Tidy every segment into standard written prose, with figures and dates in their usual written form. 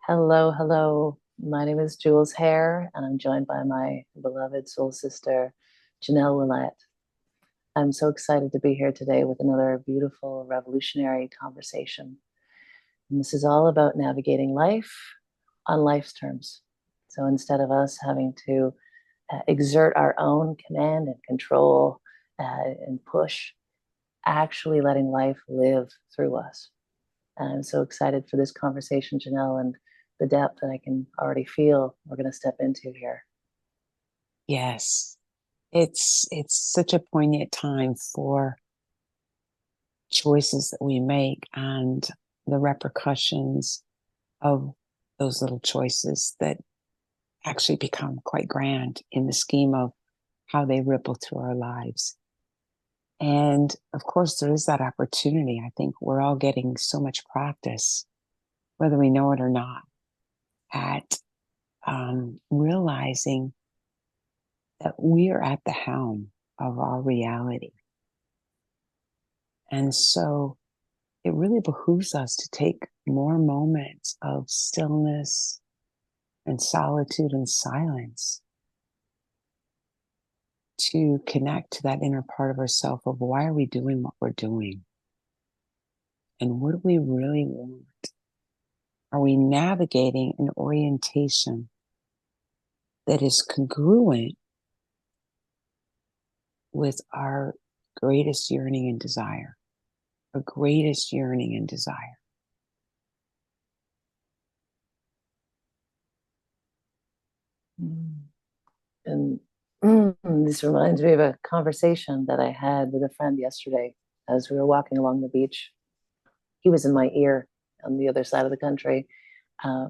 Hello, hello. My name is Jules Hare, and I'm joined by my beloved soul sister, Janel Willette. I'm so excited to be here today with another beautiful revolutionary conversation. And this is all about navigating life on life's terms. So instead of us having to exert our own command and control and push, actually letting life live through us. And I'm so excited for this conversation, Janelle, and the depth that I can already feel we're going to step into here. Yes, it's such a poignant time for choices that we make and the repercussions of those little choices that actually become quite grand in the scheme of how they ripple through our lives. And of course, there is that opportunity. I think we're all getting so much practice, whether we know it or not, at realizing that we are at the helm of our reality. And so it really behooves us to take more moments of stillness and solitude and silence to connect to that inner part of ourself of why are we doing what we're doing? And what do we really want? Are we navigating an orientation that is congruent with our greatest yearning and desire? Our greatest yearning and desire. And this reminds me of a conversation that I had with a friend yesterday as we were walking along the beach. He was in my ear on the other side of the country,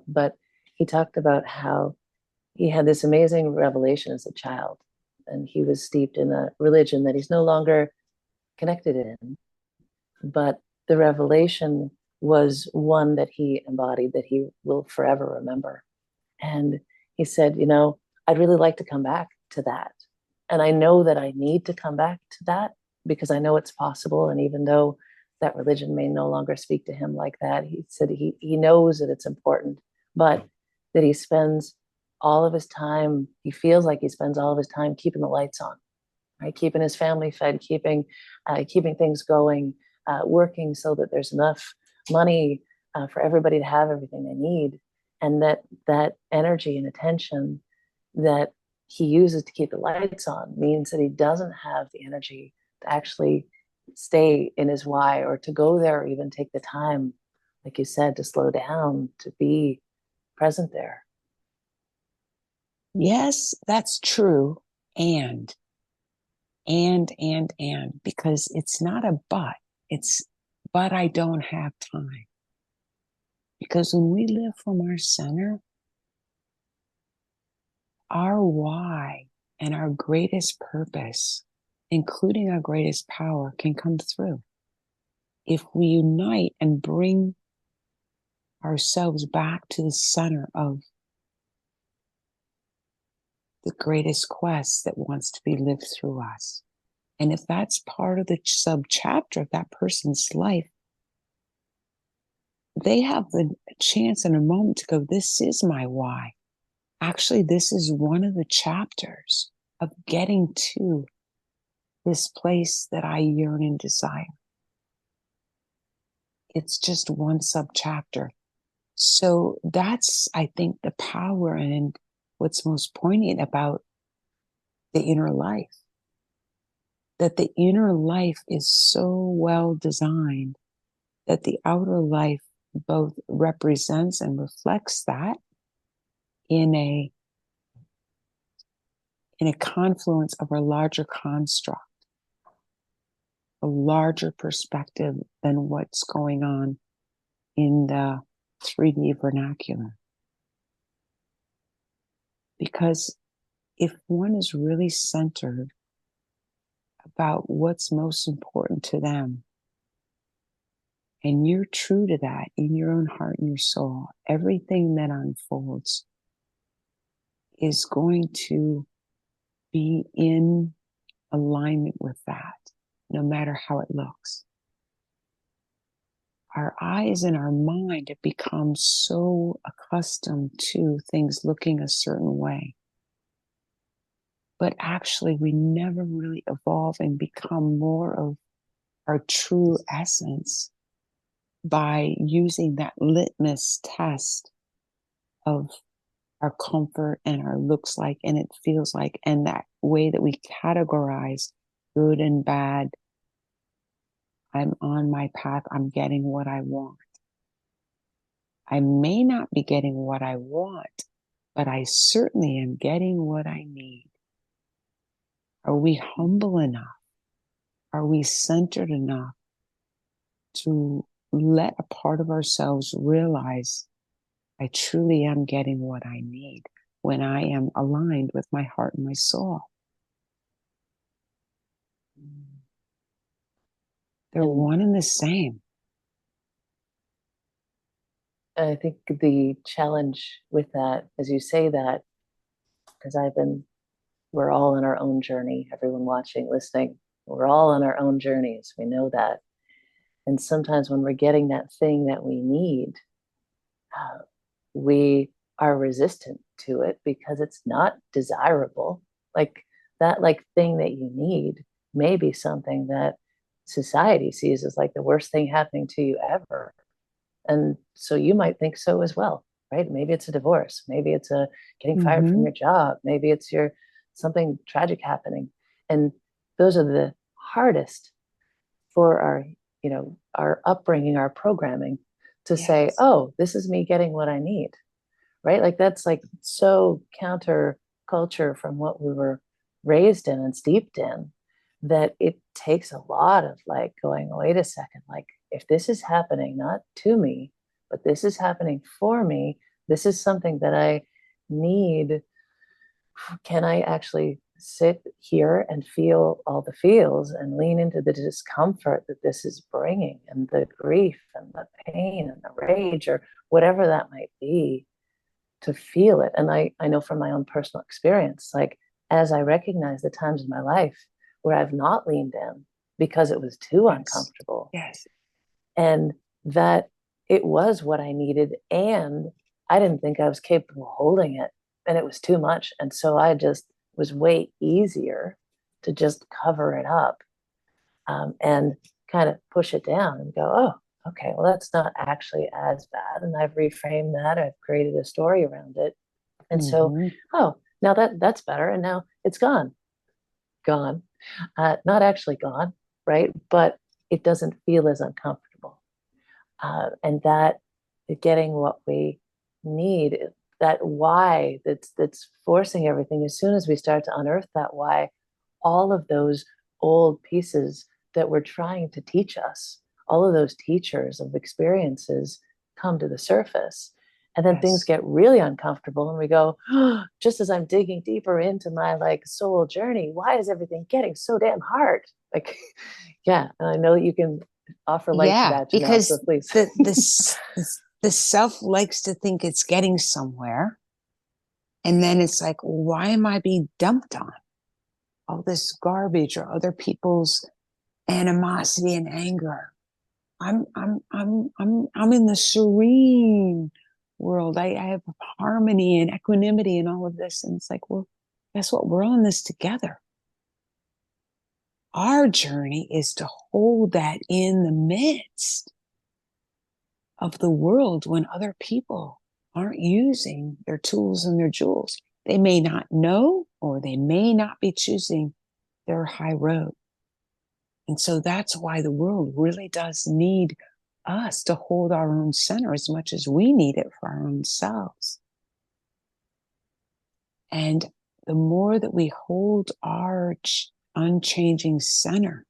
but he talked about how he had this amazing revelation as a child, and he was steeped in a religion that he's no longer connected in. But the revelation was one that he embodied that he will forever remember. And he said, I'd really like to come back to that. And I know that I need to come back to that because I know it's possible. And even though that religion may no longer speak to him like that, he said he knows that it's important, but that he spends all of his time, he feels like he spends all of his time keeping the lights on, right? Keeping his family fed, keeping things going, working so that there's enough money for everybody to have everything they need, and that energy and attention that he uses to keep the lights on means that he doesn't have the energy to actually stay in his why or to go there or even take the time, like you said, to slow down, to be present there. Yes, that's true. And because it's not a but, it's, but I don't have time. Because when we live from our center, our why and our greatest purpose, including our greatest power, can come through. If we unite and bring ourselves back to the center of the greatest quest that wants to be lived through us. And if that's part of the sub chapter of that person's life, they have the chance and a moment to go, this is my why. Actually, this is one of the chapters of getting to this place that I yearn and desire. It's just one sub chapter. So that's, I think, the power and what's most poignant about the inner life. That the inner life is so well designed that the outer life both represents and reflects that in a confluence of a larger construct, a larger perspective than what's going on in the 3D vernacular. Because if one is really centered about what's most important to them, and you're true to that in your own heart and your soul, everything that unfolds is going to be in alignment with that, no matter how it looks. our eyes and our mind have become so accustomed to things looking a certain way. But actually, we never really evolve and become more of our true essence by using that litmus test of our comfort and our looks like and it feels like, and that way that we categorize good and bad. I'm on my path. I'm getting what I want. I may not be getting what I want, but I certainly am getting what I need. Are we humble enough? Are we centered enough to let a part of ourselves realize I truly am getting what I need when I am aligned with my heart and my soul? They're And one and the same. I think the challenge with that, as you say that, because we're all on our own journey, everyone watching, listening, we're all on our own journeys. We know that. And sometimes when we're getting that thing that we need, we are resistant to it because it's not desirable. Like that, like thing that you need may be something that society sees as like the worst thing happening to you ever. And so you might think so as well, right? Maybe it's a divorce. Maybe it's a getting fired from Mm-hmm. your job. Maybe it's your something tragic happening. And those are the hardest for our upbringing, our programming to say, Yes. oh, this is me getting what I need, right? Like that's like so counter culture from what we were raised in and steeped in that it takes a lot of like going, wait a second, like if this is happening not to me, but this is happening for me, this is something that I need. Can I actually sit here and feel all the feels and lean into the discomfort that this is bringing and the grief and the pain and the rage or whatever that might be, to feel it? And I know from my own personal experience, like as I recognize the times in my life where I've not leaned in because it was too Yes. uncomfortable, Yes. and that it was what I needed, and I didn't think I was capable of holding it, and it was too much. And so I just was way easier to just cover it up, and kind of push it down and go, oh, okay, well, that's not actually as bad. And I've reframed that, I've created a story around it. And so, Mm-hmm. oh, now that's better. And now it's gone, not actually gone, right? But it doesn't feel as uncomfortable. And that getting what we need, that why that's forcing everything. As soon as we start to unearth that why, all of those old pieces that were trying to teach us, all of those teachers of experiences come to the surface. And then things Yes. get really uncomfortable, and we go, oh, just as I'm digging deeper into my like soul journey, why is everything getting so damn hard? Like, yeah, and I know that you can offer light to Yeah, that, Janelle. So because please. the self likes to think it's getting somewhere, and then it's like, why am I being dumped on all this garbage or other people's animosity and anger? I'm in the serene world. I have harmony and equanimity and all of this, and it's like, well, guess what? We're all in this together. Our journey is to hold that in the midst of the world when other people aren't using their tools and their jewels. They may not know, or they may not be choosing their high road. And so that's why the world really does need us to hold our own center as much as we need it for our own selves. And the more that we hold our unchanging center,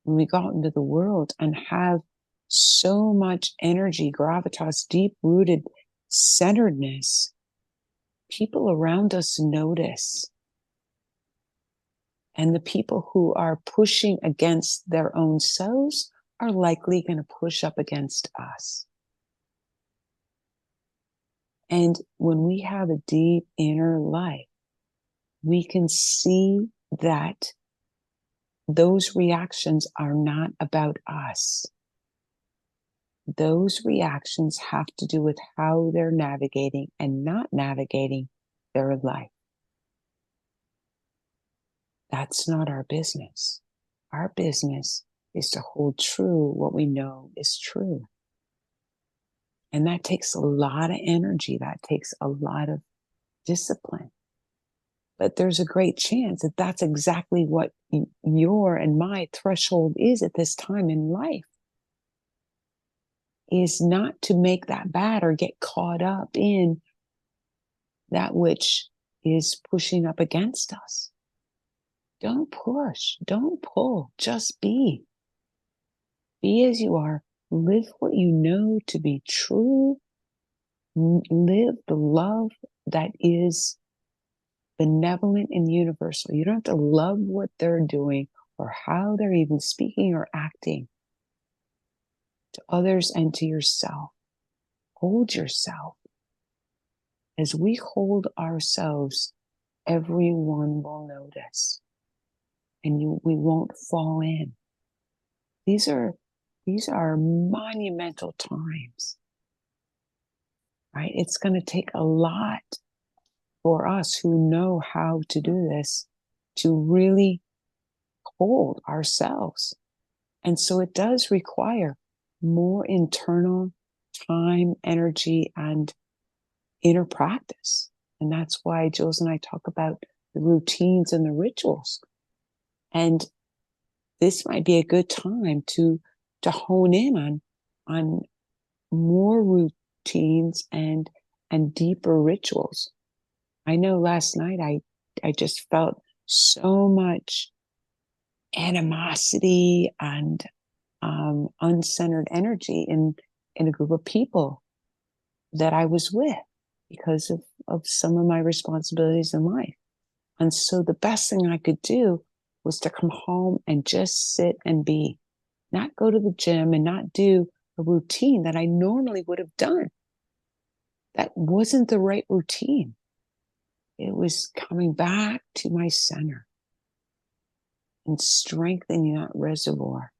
when we go out into the world and have so much energy, gravitas, deep rooted centeredness, people around us notice. And the people who are pushing against their own selves are likely going to push up against us. And when we have a deep inner light, we can see that those reactions are not about us. those reactions have to do with how they're navigating and not navigating their life. That's not our business. Our business is to hold true what we know is true. And that takes a lot of energy. That takes a lot of discipline. But there's a great chance that that's exactly what your and my threshold is at this time in life, is not to make that bad or get caught up in that which is pushing up against us. Don't push, don't pull, just be. Be as you are. Live what you know to be true. Live the love that is benevolent and universal. You don't have to love what they're doing or how they're even speaking or acting to others and to yourself. Hold yourself. As we hold ourselves, everyone will notice, and we won't fall in. These are monumental times, right? It's going to take a lot for us who know how to do this to really hold ourselves. And so it does require more internal time, energy, and inner practice. And that's why Jules and I talk about the routines and the rituals. And this might be a good time to hone in on more routines and deeper rituals. I know last night I just felt so much animosity and uncentered energy in a group of people that I was with because of some of my responsibilities in life. And so the best thing I could do was to come home and just sit and be, not go to the gym and not do a routine that I normally would have done. That wasn't the right routine. It was coming back to my center and strengthening that reservoir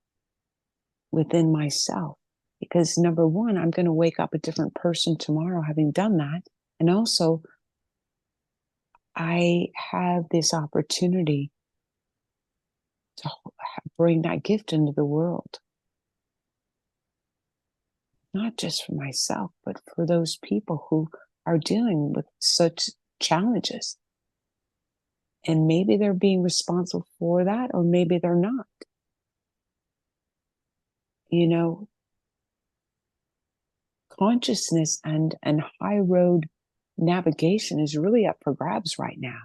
within myself. Because number one, I'm going to wake up a different person tomorrow having done that. And also, I have this opportunity to bring that gift into the world. Not just for myself, but for those people who are dealing with such challenges. And maybe they're being responsible for that, or maybe they're not. You know, consciousness and high road navigation is really up for grabs right now,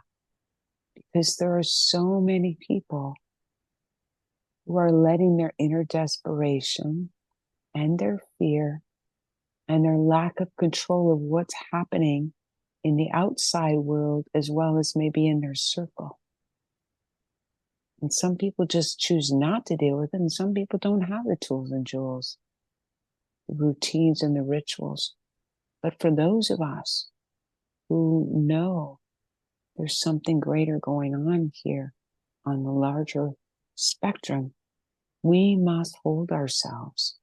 because there are so many people who are letting their inner desperation and their fear and their lack of control of what's happening in the outside world, as well as maybe in their circle. And some people just choose not to deal with it, and some people don't have the tools and jewels, the routines and the rituals. But for those of us who know there's something greater going on here on the larger spectrum, we must hold ourselves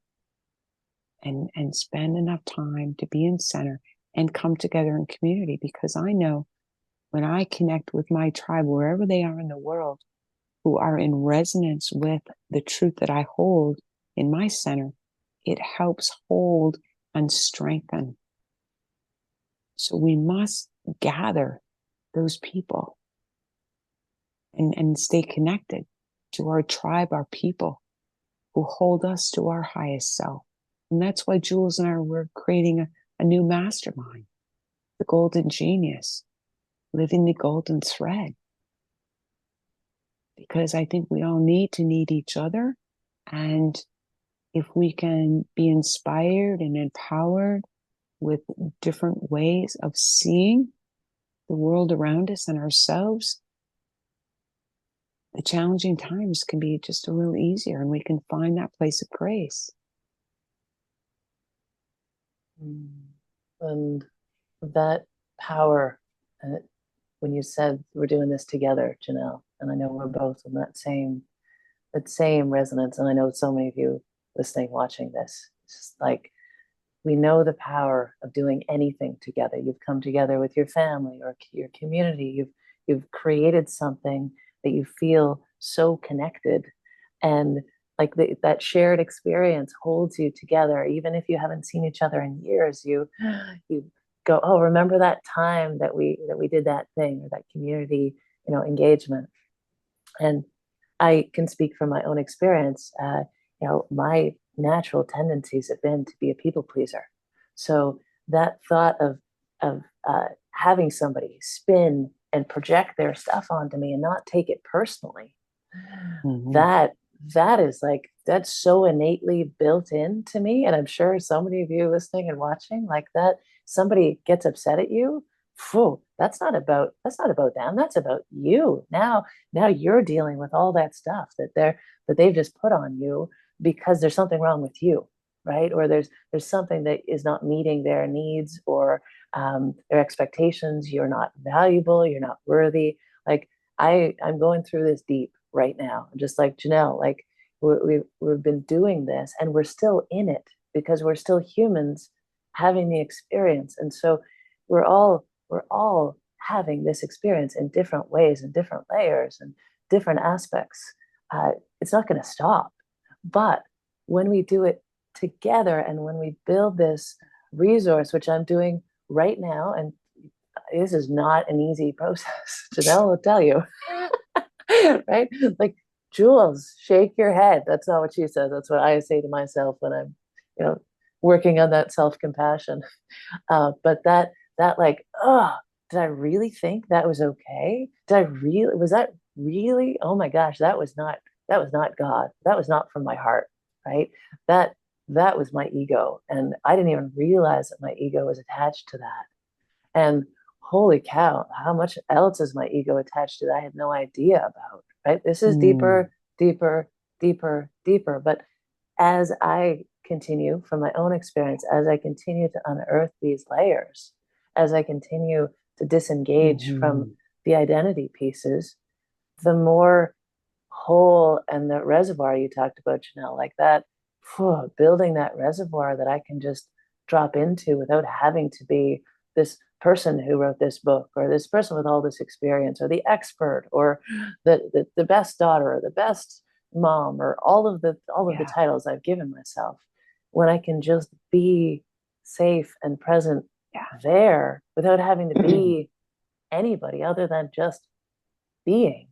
and spend enough time to be in center and come together in community. Because I know when I connect with my tribe, wherever they are in the world, who are in resonance with the truth that I hold in my center, it helps hold and strengthen. So we must gather those people and stay connected to our tribe, our people who hold us to our highest self. And that's why Jules and I were creating a new mastermind, the Golden Genius, living the golden thread. Because I think we all need each other. And if we can be inspired and empowered with different ways of seeing the world around us and ourselves, the challenging times can be just a little easier, and we can find that place of grace. And that power, when you said we're doing this together, Janelle, and I know we're both in that same resonance, and I know so many of you listening, watching this It's just like we know the power of doing anything together. You've come together with your family or your community. You've created something that you feel so connected, and like that shared experience holds you together. Even if you haven't seen each other in years, you go, oh, remember that time that we did that thing, or that community, engagement. And I can speak from my own experience. My natural tendencies have been to be a people pleaser. So that thought of having somebody spin and project their stuff onto me and not take it personally, Mm-hmm. that is like, that's so innately built into me. And I'm sure so many of you listening and watching, like, that somebody gets upset at you, phew, that's not about them. That's about you. Now you're dealing with all that stuff that they've just put on you because there's something wrong with you, right? Or there's something that is not meeting their needs, or their expectations. You're not valuable. You're not worthy. Like, I'm going through this deep right now, just like Janel. Like, we've been doing this, and we're still in it because we're still humans having the experience. And so we're all having this experience in different ways and different layers and different aspects. It's not going to stop. But when we do it together, and when we build this resource, which I'm doing right now, and this is not an easy process, Janelle will tell you, right? Like, Jules, shake your head. That's not what she says. That's what I say to myself when I'm, working on that self-compassion. But that like, oh, did I really think that was okay? Was that really, oh my gosh, that was not God. That was not from my heart, right? That that was my ego. And I didn't even realize that my ego was attached to that. And holy cow, how much else is my ego attached to that? I had no idea about, right? This is Mm. deeper, deeper, deeper, deeper. But as I continue from my own experience, as I continue to unearth these layers, as I continue to disengage Mm-hmm. from the identity pieces, the more whole, and the reservoir you talked about, Janelle, like that, building that reservoir that I can just drop into without having to be this person who wrote this book, or this person with all this experience, or the expert, or the best daughter, or the best mom, or all of the Yeah. titles I've given myself, when I can just be safe and present there without having to Yeah. be anybody other than just being.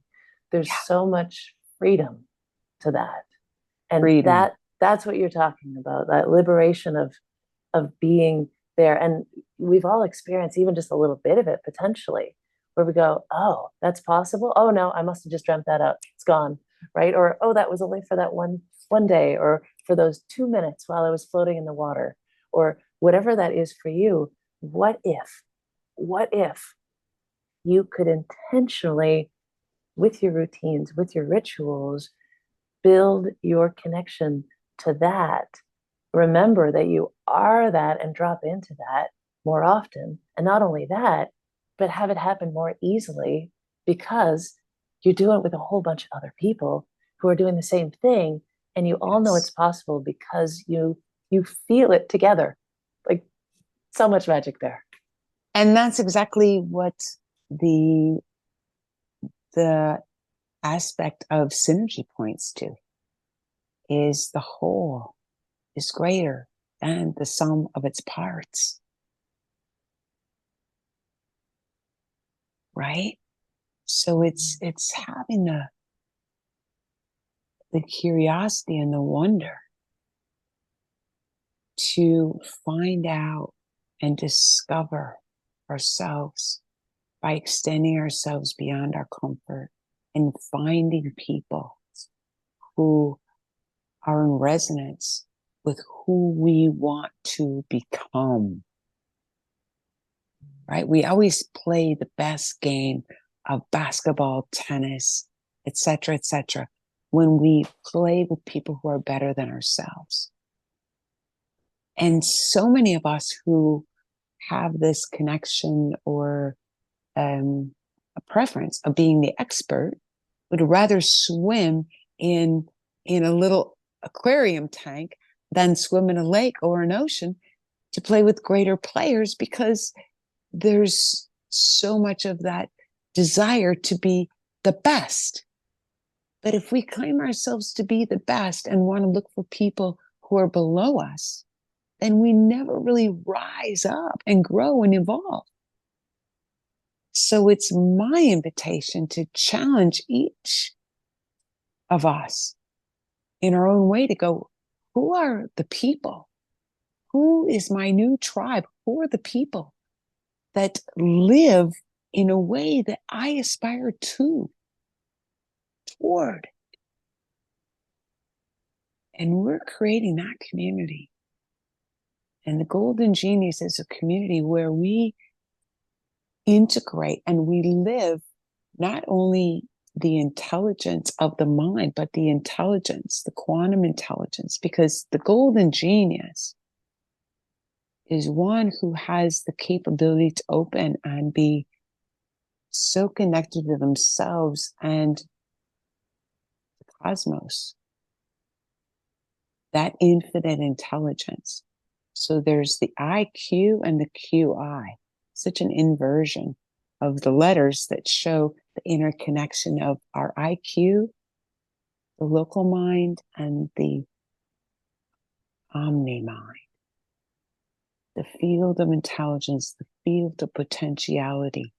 There's Yeah. so much freedom to that. And Freedom. that's what you're talking about, that liberation of being there. And we've all experienced even just a little bit of it potentially, where we go, oh, that's possible. Oh no, I must have just dreamt that up. It's gone. Right. Or, oh, that was only for that one day, or for those 2 minutes while I was floating in the water, or whatever that is for you. What if you could intentionally, with your routines, with your rituals, build your connection to that? Remember that you are that, and drop into that more often. And not only that, but have it happen more easily, because you're doing it with a whole bunch of other people who are doing the same thing. And you all know it's Yes. possible because you feel it together. Like, so much magic there. And that's exactly what the the aspect of synergy points to, is the whole is greater than the sum of its parts, right? So it's having the curiosity and the wonder to find out and discover ourselves by extending ourselves beyond our comfort, and finding people who are in resonance with who we want to become, right? We always play the best game of basketball, tennis, etc., when we play with people who are better than ourselves. And so many of us who have this connection, or a preference of being the expert, would rather swim in a little aquarium tank than swim in a lake or an ocean to play with greater players, because there's so much of that desire to be the best. But if we claim ourselves to be the best and want to look for people who are below us, then we never really rise up and grow and evolve. So it's my invitation to challenge each of us in our own way to go, who are the people? Who is my new tribe? Who are the people that live in a way that I aspire toward? And we're creating that community. And the Golden Genius is a community where we integrate and we live not only the intelligence of the mind, but the intelligence, the quantum intelligence, because the Golden Genius is one who has the capability to open and be so connected to themselves and the cosmos, that infinite intelligence. So there's the IQ and the QI, such an inversion of the letters that show the interconnection of our IQ, the local mind, and the omni mind, the field of intelligence, the field of potentiality.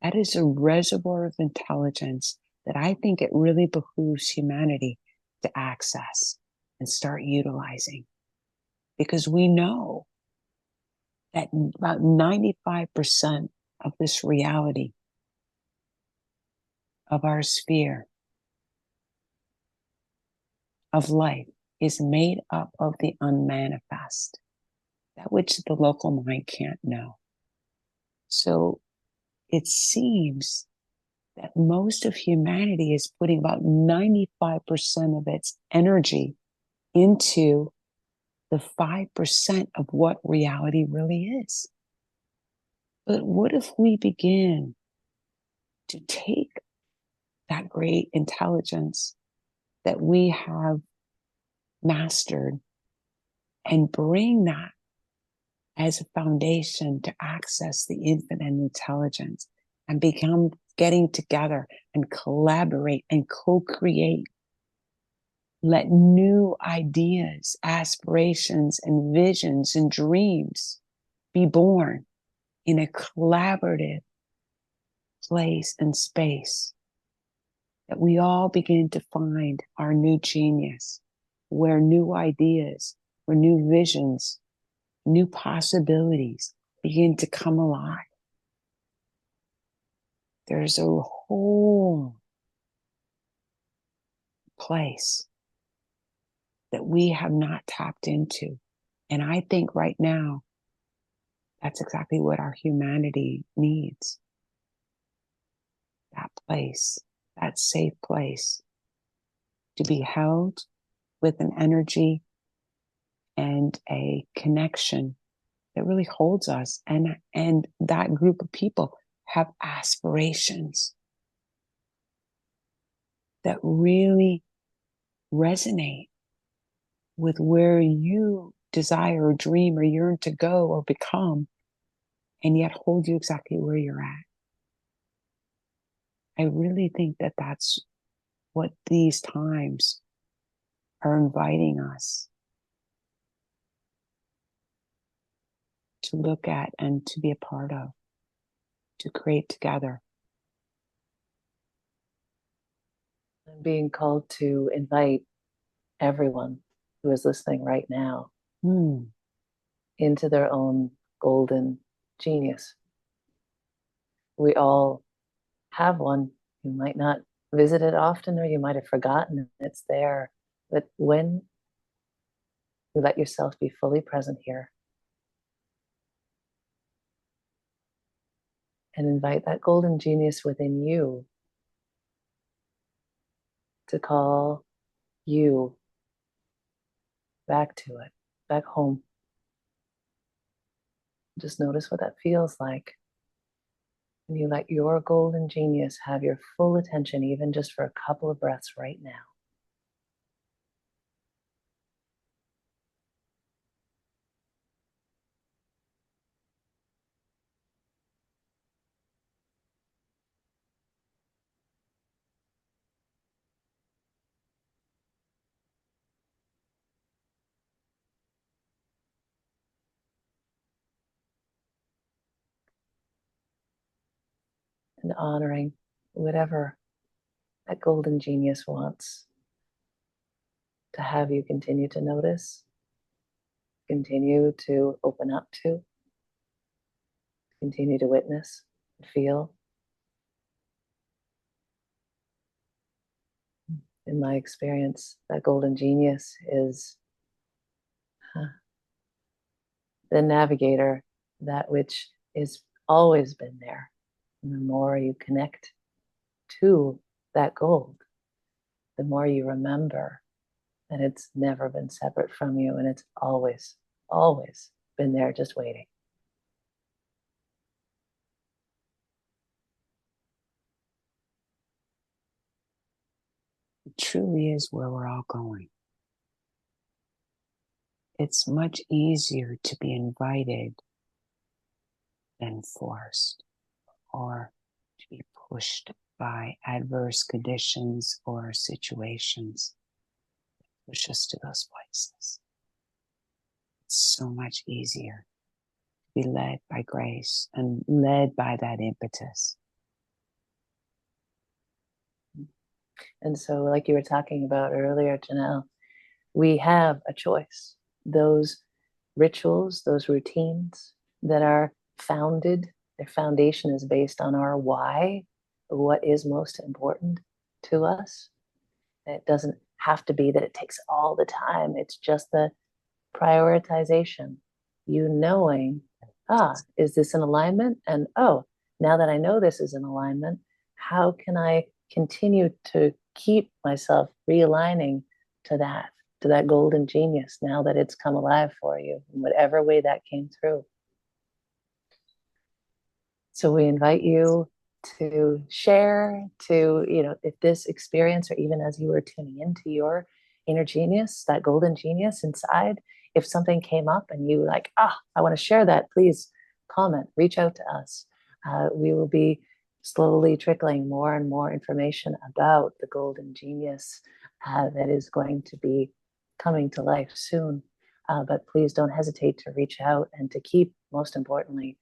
That is a reservoir of intelligence that I think it really behooves humanity to access and start utilizing. Because we know that about 95% of this reality of our sphere of life is made up of the unmanifest, that which the local mind can't know. So it seems that most of humanity is putting about 95% of its energy into the 5% of what reality really is. But what if we begin to take that great intelligence that we have mastered and bring that as a foundation to access the infinite intelligence and become getting together and collaborate and co-create? Let new ideas, aspirations, and visions and dreams be born in a collaborative place and space, that we all begin to find our new genius, where new ideas, where new visions, new possibilities begin to come alive. There's a whole place that we have not tapped into. And I think right now, that's exactly what our humanity needs. That place, that safe place to be held with an energy and a connection that really holds us. And that group of people have aspirations that really resonate with where you desire or dream or yearn to go or become, and yet hold you exactly where you're at. I really think that that's what these times are inviting us to look at and to be a part of, to create together. I'm being called to invite everyone who is listening right now into their own golden genius. We all have one. You might not visit it often, or you might have forgotten it's there. But when you let yourself be fully present here and invite that golden genius within you to call you back to it, back home. Just notice what that feels like. And you let your golden genius have your full attention, even just for a couple of breaths right now. and honoring whatever that golden genius wants to have you continue to notice, continue to open up to, continue to witness, feel. In my experience, that golden genius is the navigator, that which is always been there. And the more you connect to that gold, the more you remember that it's never been separate from you, and it's always, always been there just waiting. It truly is where we're all going. It's much easier to be invited than forced, or to be pushed by adverse conditions or situations that push us to those places. It's so much easier to be led by grace and led by that impetus. And so, like you were talking about earlier, Janelle, we have a choice. Those rituals, those routines that are founded, their foundation is based on our why, what is most important to us. And it doesn't have to be that it takes all the time. It's just the prioritization, you knowing, is this in alignment? And now that I know this is in alignment, how can I continue to keep myself realigning to that golden genius now that it's come alive for you in whatever way that came through. So we invite you to share, to, if this experience, or even as you were tuning into your inner genius, that golden genius inside, if something came up and you like, I want to share that, please comment, reach out to us. We will be slowly trickling more and more information about the golden genius that is going to be coming to life soon. But please don't hesitate to reach out and to keep, most importantly,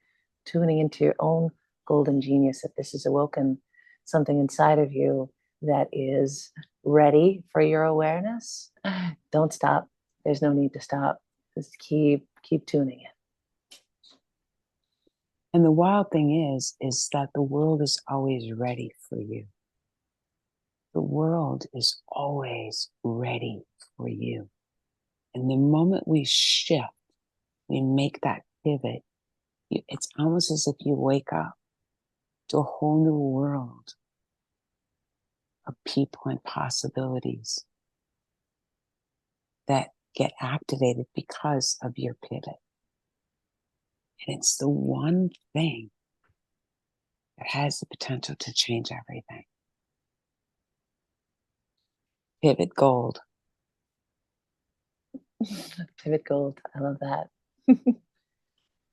tuning into your own golden genius. If this has awoken something inside of you that is ready for your awareness, don't stop. There's no need to stop. Just keep tuning in. And the wild thing is that the world is always ready for you. The world is always ready for you. And the moment we shift, we make that pivot, it's almost as if you wake up to a whole new world of people and possibilities that get activated because of your pivot. And it's the one thing that has the potential to change everything. Pivot gold. Pivot gold. I love that.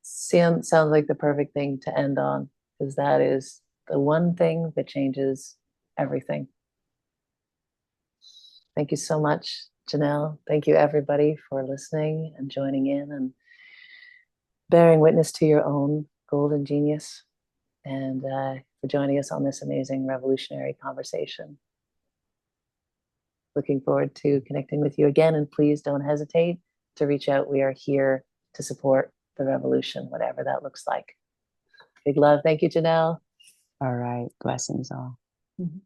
Sounds like the perfect thing to end on, because that is the one thing that changes everything. Thank you so much, Janelle. Thank you, everybody, for listening and joining in and bearing witness to your own golden genius, and for joining us on this amazing revolutionary conversation. Looking forward to connecting with you again, and please don't hesitate to reach out. We are here to support the revolution, whatever that looks like. Big love. Thank you, Janelle. All right. Blessings all. Mm-hmm.